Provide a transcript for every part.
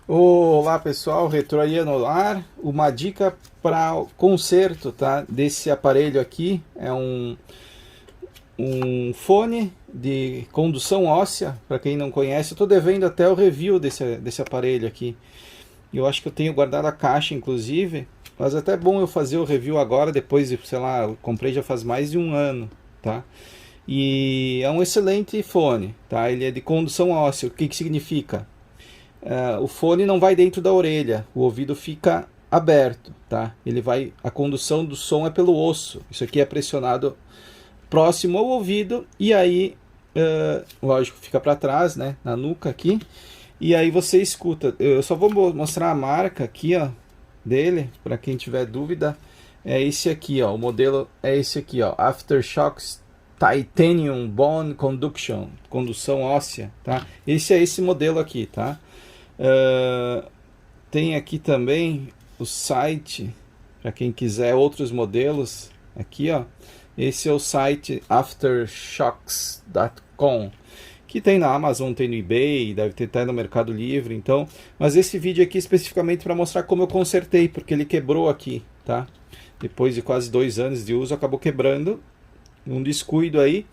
Olá pessoal, Retroiano no ar. Uma dica para conserto, tá, desse aparelho aqui. É um fone de condução óssea. Para quem não conhece, eu estou devendo até o review desse aparelho aqui. Eu acho que eu tenho guardado a caixa inclusive, mas até bom eu fazer o review agora, depois de, sei lá, eu comprei já faz mais de um ano, tá? E é um excelente fone, tá? Ele é de condução óssea. O que significa? O fone não vai dentro da orelha, o ouvido fica aberto, tá? A condução do som é pelo osso. Isso aqui é pressionado próximo ao ouvido e aí, lógico, fica para trás, né? Na nuca aqui. E aí você escuta. Eu só vou mostrar a marca aqui, ó, dele, para quem tiver dúvida. É esse aqui, ó. O modelo é esse aqui, ó. Aftershocks Titanium Bone Conduction, condução óssea, tá? Esse é esse modelo aqui, tá? Tem aqui também o site para quem quiser outros modelos aqui, ó. Esse é o site aftershocks.com, que tem na Amazon, tem no eBay, deve ter até no Mercado Livre. Então, mas esse vídeo aqui especificamente para mostrar como eu consertei, porque ele quebrou aqui, tá? Depois de quase 2 anos de uso, acabou quebrando, um descuido aí,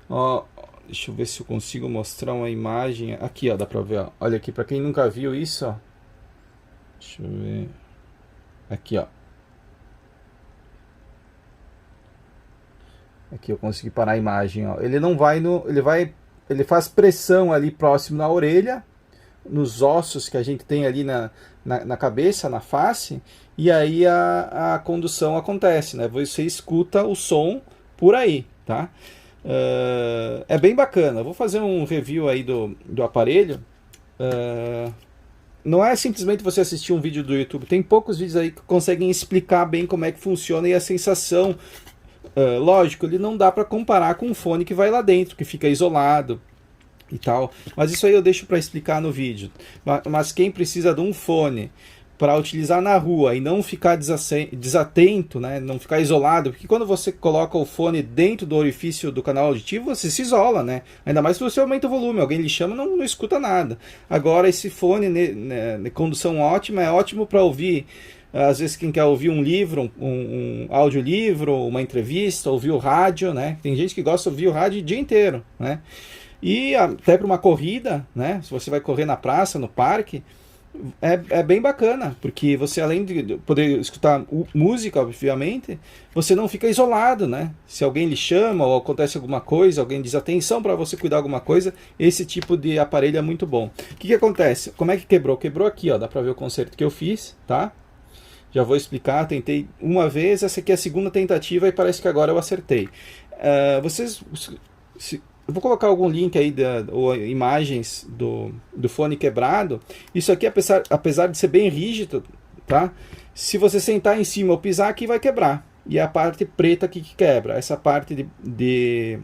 ó. Deixa eu ver se eu consigo mostrar uma imagem. Aqui, ó, dá pra ver, ó. Olha aqui, pra quem nunca viu isso, ó. Deixa eu ver. Aqui, ó. Aqui eu consegui parar a imagem, ó. Ele não vai no... Ele faz pressão ali próximo na orelha, nos ossos que a gente tem ali na cabeça, na face, e aí a condução acontece, né? Você escuta o som por aí, tá? É bem bacana. Vou fazer um review aí do aparelho. Não é simplesmente você assistir um vídeo do YouTube. Tem poucos vídeos aí que conseguem explicar bem como é que funciona e a sensação. Lógico, ele não dá para comparar com um fone que vai lá dentro, que fica isolado e tal. Mas isso aí eu deixo para explicar no vídeo. Mas quem precisa de um fone para utilizar na rua e não ficar desatento, né? Não ficar isolado, porque quando você coloca o fone dentro do orifício do canal auditivo, você se isola, né? Ainda mais se você aumenta o volume, alguém lhe chama, não escuta nada. Agora esse fone de condução ótima é ótimo para ouvir, às vezes quem quer ouvir um livro, um audiolivro, uma entrevista, ouvir o rádio, né? Tem gente que gosta de ouvir o rádio o dia inteiro, né? E até para uma corrida, né? Se você vai correr na praça, no parque, é bem bacana, porque você, além de poder escutar música, obviamente, você não fica isolado, né? Se alguém lhe chama ou acontece alguma coisa, alguém diz atenção para você cuidar de alguma coisa, esse tipo de aparelho é muito bom. O que acontece? Como é que quebrou? Quebrou aqui, ó, dá para ver o conserto que eu fiz, tá? Já vou explicar, tentei uma vez, essa aqui é a segunda tentativa e parece que agora eu acertei. Eu vou colocar algum link aí ou imagens do fone quebrado. Isso aqui, apesar de ser bem rígido, tá? Se você sentar em cima ou pisar aqui, vai quebrar. E é a parte preta aqui que quebra. Essa parte de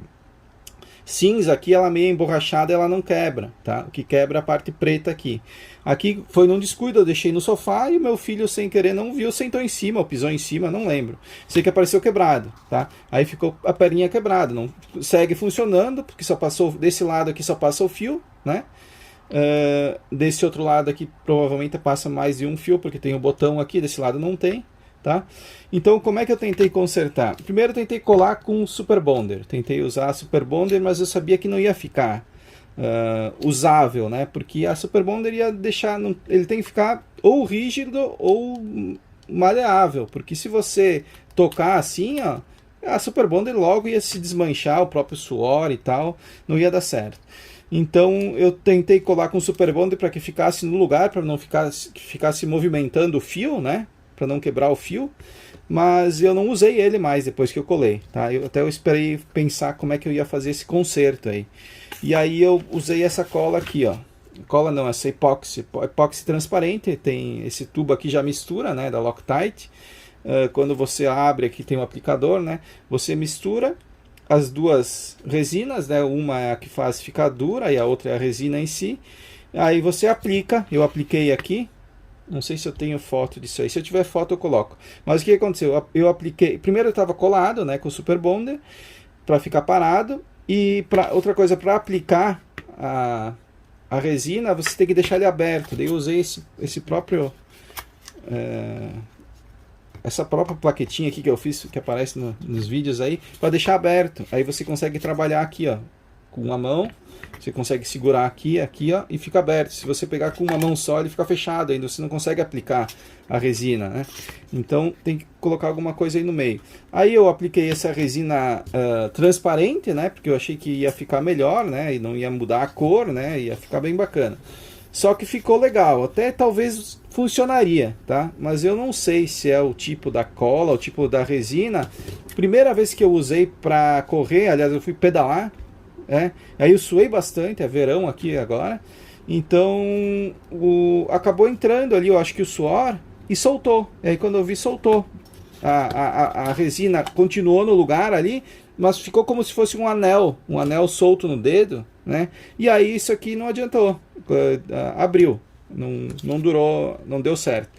cinza aqui, ela meio emborrachada, ela não quebra, tá? O que quebra é a parte preta aqui. Aqui foi num descuido, eu deixei no sofá e o meu filho, sem querer, não viu, sentou em cima, ou pisou em cima, não lembro. Sei que apareceu quebrado, tá? Aí ficou a perninha quebrada, não segue funcionando, porque só passou, desse lado aqui só passa o fio, né? Desse outro lado aqui provavelmente passa mais de um fio, porque tem o botão aqui, desse lado não tem, tá? Então, como é que eu tentei consertar? Primeiro eu tentei colar com Super Bonder. Tentei usar a Super Bonder, mas eu sabia que não ia ficar usável, né? Porque a Super Bonder ia deixar... ele tem que ficar ou rígido ou maleável. Porque se você tocar assim, ó, a Super Bonder logo ia se desmanchar, o próprio suor e tal, não ia dar certo. Então eu tentei colar com Super Bonder para que ficasse no lugar, para não ficar se movimentando o fio, né? Para não quebrar o fio, mas eu não usei ele mais depois que eu colei, tá? Eu esperei pensar como é que eu ia fazer esse conserto aí. E aí eu usei essa cola aqui, ó. Cola não, essa epóxi transparente, tem esse tubo aqui já mistura, né, da Loctite. Quando você abre aqui tem um aplicador, né? Você mistura as duas resinas, né? Uma é a que faz ficar dura e a outra é a resina em si. Aí você aplica, eu apliquei aqui, Não sei se eu tenho foto disso aí. Se eu tiver foto, eu coloco. Mas o que aconteceu? Eu apliquei... Primeiro eu estava colado, né, com o Super Bonder, para ficar parado. E outra coisa, para aplicar a resina, você tem que deixar ele aberto. Daí eu usei esse próprio... essa própria plaquetinha aqui que eu fiz, que aparece nos vídeos aí, para deixar aberto. Aí você consegue trabalhar aqui, ó, com uma mão. Você consegue segurar aqui, ó, e fica aberto. Se você pegar com uma mão só, ele fica fechado ainda. Você não consegue aplicar a resina, né? Então tem que colocar alguma coisa aí no meio. Aí eu apliquei essa resina transparente, né? Porque eu achei que ia ficar melhor, né? E não ia mudar a cor, né? Ia ficar bem bacana. Só que ficou legal. Até talvez funcionaria, tá? Mas eu não sei se é o tipo da cola, o tipo da resina. Primeira vez que eu usei para correr, aliás, eu fui pedalar. Aí eu suei bastante, é verão aqui agora, então acabou entrando ali, eu acho que o suor, e soltou. E aí quando eu vi, soltou. A resina continuou no lugar ali, mas ficou como se fosse um anel solto no dedo, né? E aí isso aqui não adiantou, abriu, não durou, não deu certo.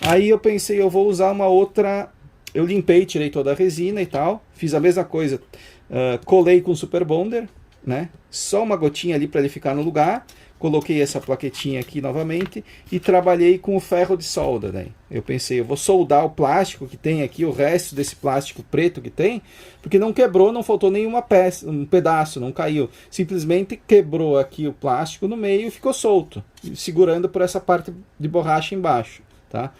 Aí eu pensei, eu vou usar uma outra, eu limpei, tirei toda a resina e tal, fiz a mesma coisa, colei com Super Bonder, né? Só uma gotinha ali para ele ficar no lugar. Coloquei essa plaquetinha aqui novamente e trabalhei com o ferro de solda. Daí eu pensei, eu vou soldar o plástico que tem aqui, o resto desse plástico preto que tem, porque não quebrou, não faltou nenhuma peça, um pedaço, não caiu. Simplesmente quebrou aqui o plástico no meio e ficou solto, segurando por essa parte de borracha embaixo, tá?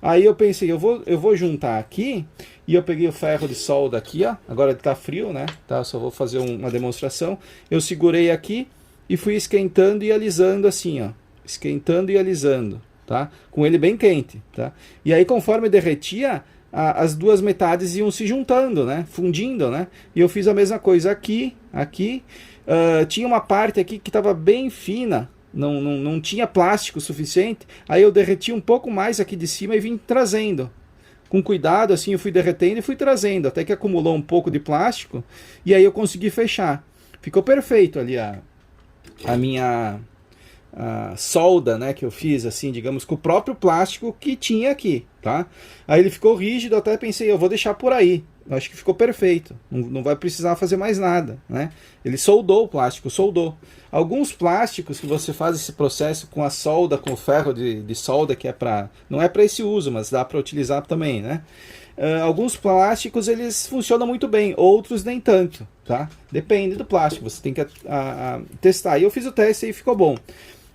Aí eu pensei, eu vou juntar aqui, e eu peguei o ferro de solda aqui, ó. Agora ele tá frio, né? Tá, eu só vou fazer uma demonstração. Eu segurei aqui e fui esquentando e alisando assim, ó. Esquentando e alisando, tá? Com ele bem quente, tá? E aí conforme derretia, as duas metades iam se juntando, né? Fundindo, né? E eu fiz a mesma coisa aqui. Tinha uma parte aqui que estava bem fina, não tinha plástico suficiente, aí eu derreti um pouco mais aqui de cima e vim trazendo. Com cuidado, assim, eu fui derretendo e fui trazendo, até que acumulou um pouco de plástico, e aí eu consegui fechar. Ficou perfeito ali a minha solda, né, que eu fiz, assim, digamos, com o próprio plástico que tinha aqui, tá? Aí ele ficou rígido, até pensei, eu vou deixar por aí. Eu acho que ficou perfeito, não vai precisar fazer mais nada, né? Ele soldou o plástico, soldou. Alguns plásticos que você faz esse processo com a solda, com o ferro de solda, que não é para esse uso, mas dá para utilizar também, né? Alguns plásticos eles funcionam muito bem, outros nem tanto, tá? Depende do plástico, você tem que testar. E eu fiz o teste e ficou bom.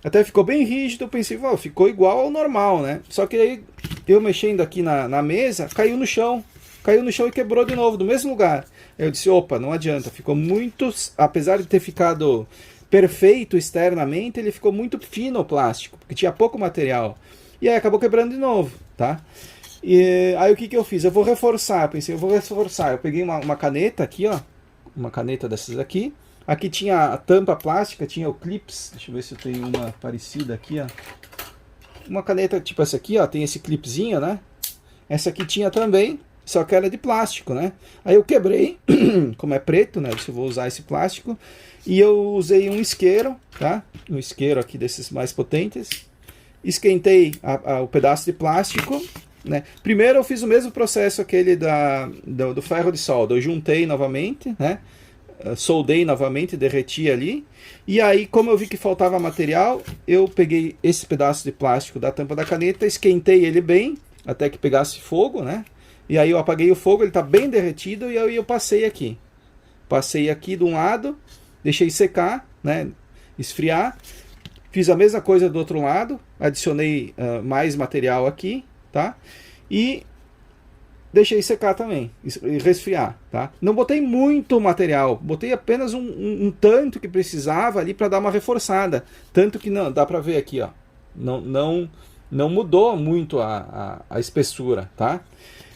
Até ficou bem rígido, eu pensei, ficou igual ao normal, né? Só que aí eu mexendo aqui na mesa, caiu no chão e quebrou de novo, do mesmo lugar. Eu disse, opa, não adianta, ficou muito, apesar de ter ficado perfeito externamente, ele ficou muito fino o plástico, porque tinha pouco material. E aí acabou quebrando de novo, tá? E aí o que eu fiz? Eu vou reforçar, pensei, eu vou reforçar. Eu peguei uma caneta aqui, ó, uma caneta dessas aqui. Aqui tinha a tampa plástica, tinha o clips, deixa eu ver se eu tenho uma parecida aqui, ó. Uma caneta tipo essa aqui, ó, tem esse clipzinho, né? Essa aqui tinha também, só que era de plástico, né? Aí eu quebrei, como é preto, né? Eu vou usar esse plástico. E eu usei um isqueiro, tá? Um isqueiro aqui desses mais potentes. Esquentei o pedaço de plástico, né? Primeiro eu fiz o mesmo processo aquele do ferro de solda. Eu juntei novamente, né? Soldei novamente, derreti ali. E aí, como eu vi que faltava material, eu peguei esse pedaço de plástico da tampa da caneta, esquentei ele bem, até que pegasse fogo, né? E aí eu apaguei o fogo, ele está bem derretido, e aí eu passei aqui. Passei aqui de um lado, deixei secar, né? Esfriar. Fiz a mesma coisa do outro lado, adicionei mais material aqui, tá? E deixei secar também, e resfriar, tá? Não botei muito material, botei apenas um tanto que precisava ali para dar uma reforçada. Tanto que não, dá para ver aqui, ó. Não mudou muito a espessura, tá?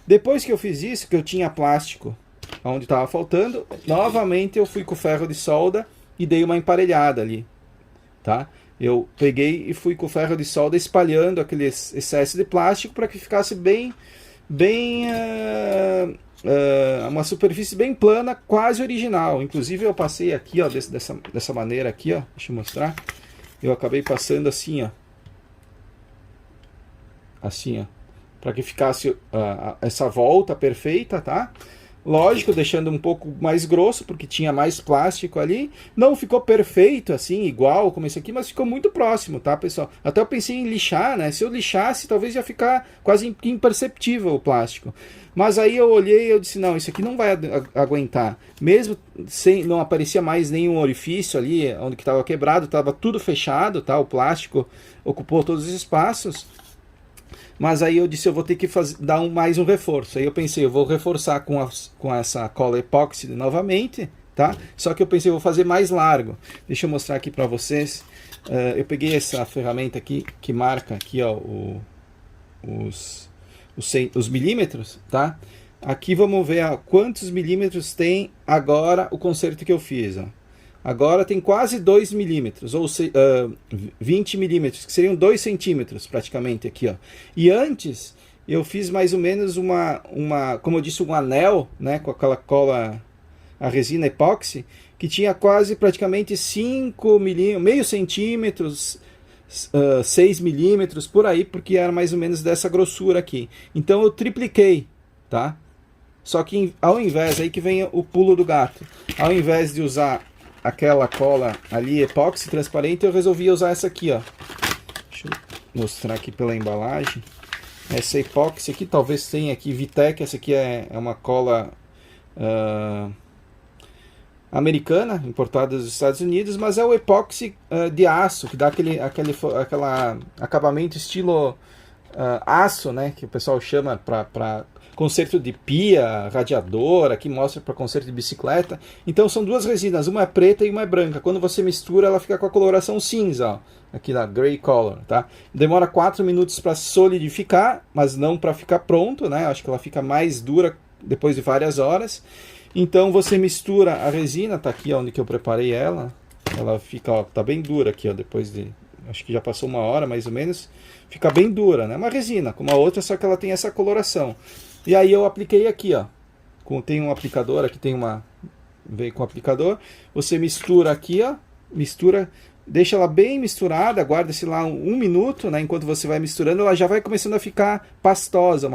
Depois que eu fiz isso, que eu tinha plástico onde estava faltando, novamente eu fui com o ferro de solda e dei uma emparelhada ali, tá? Eu peguei e fui com o ferro de solda espalhando aquele excesso de plástico para que ficasse uma superfície bem plana, quase original. Inclusive eu passei aqui, ó, dessa maneira aqui, ó, deixa eu mostrar. Eu acabei passando assim, ó. assim, ó, para que ficasse essa volta perfeita, tá? Lógico, deixando um pouco mais grosso, porque tinha mais plástico ali. Não ficou perfeito, assim, igual como esse aqui, mas ficou muito próximo, tá, pessoal? Até eu pensei em lixar, né? Se eu lixasse, talvez ia ficar quase imperceptível o plástico. Mas aí eu olhei e eu disse, não, isso aqui não vai aguentar. Mesmo sem, não aparecia mais nenhum orifício ali, onde que estava quebrado, estava tudo fechado, tá? O plástico ocupou todos os espaços. Mas aí eu disse, eu vou ter que dar mais um reforço. Aí eu pensei, eu vou reforçar com essa cola epóxi novamente, tá? Só que eu pensei, eu vou fazer mais largo. Deixa eu mostrar aqui para vocês. Eu peguei essa ferramenta aqui, que marca aqui, ó, os milímetros, tá? Aqui vamos ver quantos milímetros tem agora o conserto que eu fiz, ó. Agora tem quase 2 milímetros, ou 20 milímetros, que seriam 2 centímetros praticamente aqui, ó. E antes eu fiz mais ou menos como eu disse, um anel, né, com aquela cola, a resina epóxi, que tinha quase praticamente 5 milímetros, meio centímetros, 6 milímetros, por aí, porque era mais ou menos dessa grossura aqui. Então eu tripliquei, tá? Só que ao invés, aí que vem o pulo do gato, ao invés de usar aquela cola ali, epóxi transparente, eu resolvi usar essa aqui, ó. Deixa eu mostrar aqui pela embalagem. Essa epóxi aqui, talvez tenha aqui Vitec, essa aqui é uma cola americana, importada dos Estados Unidos, mas é o epóxi de aço, que dá aquele acabamento estilo aço, né, que o pessoal chama para conserto de pia, radiador, aqui mostra para conserto de bicicleta. Então são duas resinas, uma é preta e uma é branca. Quando você mistura, ela fica com a coloração cinza, ó, aqui na gray color, tá? Demora 4 minutos para solidificar, mas não para ficar pronto, né? Acho que ela fica mais dura depois de várias horas. Então você mistura a resina, tá aqui onde que eu preparei ela. Ela fica, ó, tá bem dura aqui, ó, depois de, acho que já passou 1 hora mais ou menos. Fica bem dura, né? Uma resina, como a outra, só que ela tem essa coloração. E aí eu apliquei aqui, ó. Tem um aplicador, aqui tem veio com o aplicador. Você mistura aqui, ó. Mistura, deixa ela bem misturada, guarda-se lá 1 minuto, né? Enquanto você vai misturando, ela já vai começando a ficar pastosa,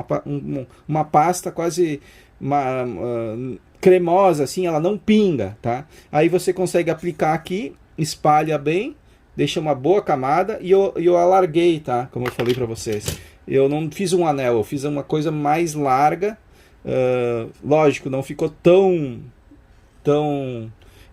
uma pasta quase cremosa, assim, ela não pinga, tá? Aí você consegue aplicar aqui, espalha bem, deixa uma boa camada e eu alarguei, tá? Como eu falei para vocês. Eu não fiz um anel, eu fiz uma coisa mais larga. Lógico, não ficou tão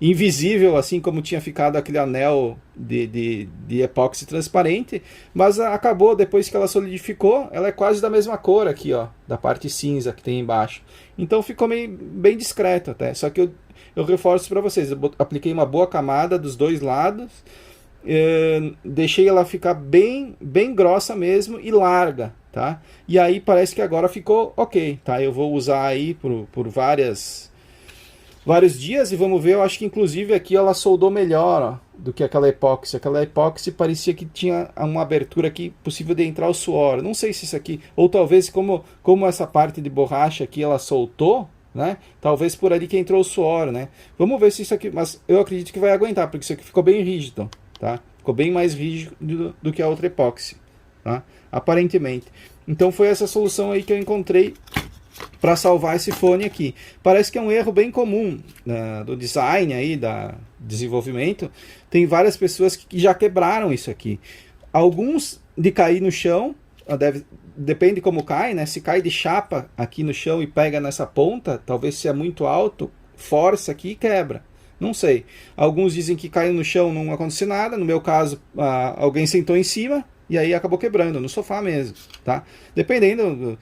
invisível assim como tinha ficado aquele anel de epóxi transparente, mas acabou, depois que ela solidificou, ela é quase da mesma cor aqui, ó, da parte cinza que tem embaixo. Então ficou bem discreto até, só que eu reforço para vocês, eu apliquei uma boa camada dos dois lados, deixei ela ficar bem grossa mesmo e larga, tá? E aí parece que agora ficou ok, tá? Eu vou usar aí por vários dias e vamos ver. Eu acho que inclusive aqui ela soldou melhor, ó, do que aquela epóxi. Aquela epóxi parecia que tinha uma abertura aqui possível de entrar o suor. Não sei se isso aqui, ou talvez como essa parte de borracha aqui ela soltou, né? Talvez por ali que entrou o suor, né? Vamos ver se isso aqui, mas eu acredito que vai aguentar, porque isso aqui ficou bem rígido. Tá? Ficou bem mais rígido do que a outra epóxi, tá? Aparentemente. Então foi essa solução aí que eu encontrei para salvar esse fone aqui. Parece que é um erro bem comum do design aí, da desenvolvimento. Tem várias pessoas que já quebraram isso aqui. Alguns de cair no chão, depende como cai, né? Se cai de chapa aqui no chão e pega nessa ponta, talvez se é muito alto, força aqui e quebra. Não sei. Alguns dizem que caiu no chão, não aconteceu nada. No meu caso, alguém sentou em cima e aí acabou quebrando, no sofá mesmo, tá? Dependendo,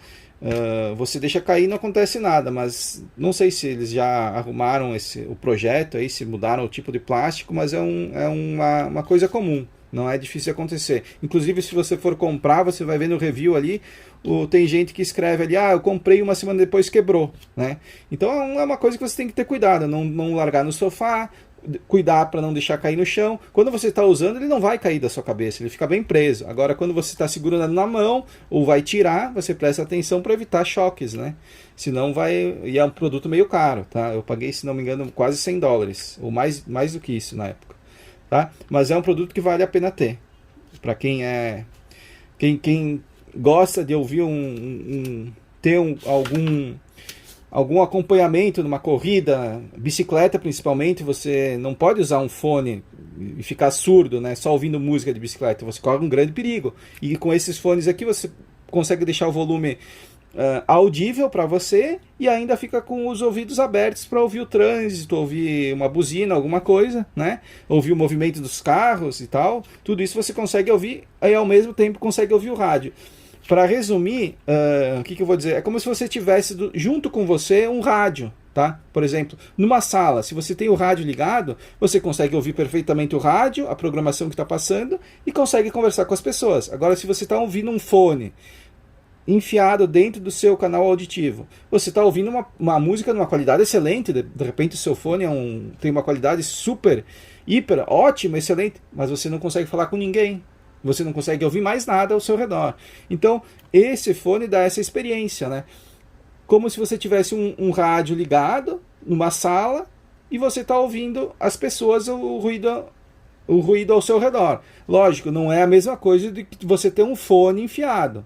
você deixa cair, não acontece nada, mas não sei se eles já arrumaram o projeto aí, se mudaram o tipo de plástico, mas é uma coisa comum. Não é difícil de acontecer. Inclusive, se você for comprar, você vai ver no review ali, tem gente que escreve ali, eu comprei 1 semana depois quebrou, né? Então é uma coisa que você tem que ter cuidado, não largar no sofá, cuidar para não deixar cair no chão. Quando você está usando, ele não vai cair da sua cabeça, ele fica bem preso. Agora, quando você está segurando na mão ou vai tirar, você presta atenção para evitar choques, né? Senão e é um produto meio caro, tá? Eu paguei, se não me engano, quase $100, ou mais do que isso na época. Tá? Mas é um produto que vale a pena ter. Para quem gosta de ouvir algum acompanhamento numa corrida, bicicleta principalmente, você não pode usar um fone e ficar surdo, né, só ouvindo música de bicicleta, você corre um grande perigo. E com esses fones aqui você consegue deixar o volume audível para você e ainda fica com os ouvidos abertos para ouvir o trânsito, ouvir uma buzina, alguma coisa, né? Ouvir o movimento dos carros e tal. Tudo isso você consegue ouvir e ao mesmo tempo consegue ouvir o rádio. Para resumir, o que eu vou dizer? É como se você tivesse junto com você um rádio, tá? Por exemplo, numa sala, se você tem o rádio ligado, você consegue ouvir perfeitamente o rádio, a programação que está passando e consegue conversar com as pessoas. Agora, se você está ouvindo um fone enfiado dentro do seu canal auditivo, você está ouvindo uma música numa qualidade excelente, de repente o seu fone tem uma qualidade super, hiper, ótima, excelente, mas você não consegue falar com ninguém. Você não consegue ouvir mais nada ao seu redor. Então, esse fone dá essa experiência, né? Como se você tivesse um rádio ligado numa sala e você está ouvindo as pessoas, o ruído ao seu redor. Lógico, não é a mesma coisa de que você ter um fone enfiado.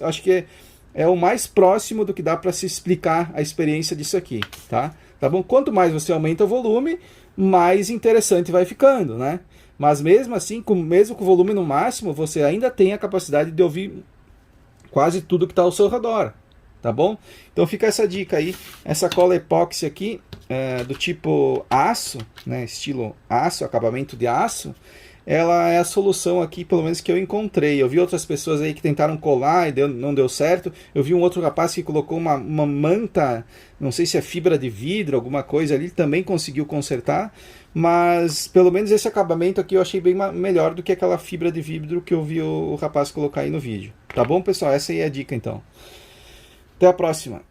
Acho que é o mais próximo do que dá para se explicar a experiência disso aqui, tá? Tá bom? Quanto mais você aumenta o volume, mais interessante vai ficando, né? Mas mesmo assim, mesmo com o volume no máximo, você ainda tem a capacidade de ouvir quase tudo que está ao seu redor, tá bom? Então fica essa dica aí. Essa cola epóxi aqui, do tipo aço, né, estilo aço, acabamento de aço, ela é a solução aqui, pelo menos que eu encontrei. Eu vi outras pessoas aí que tentaram colar e não deu certo. Eu vi um outro rapaz que colocou uma manta, não sei se é fibra de vidro, alguma coisa ali, também conseguiu consertar. Mas pelo menos esse acabamento aqui eu achei bem melhor do que aquela fibra de vidro que eu vi o rapaz colocar aí no vídeo. Tá bom, pessoal? Essa aí é a dica então. Até a próxima.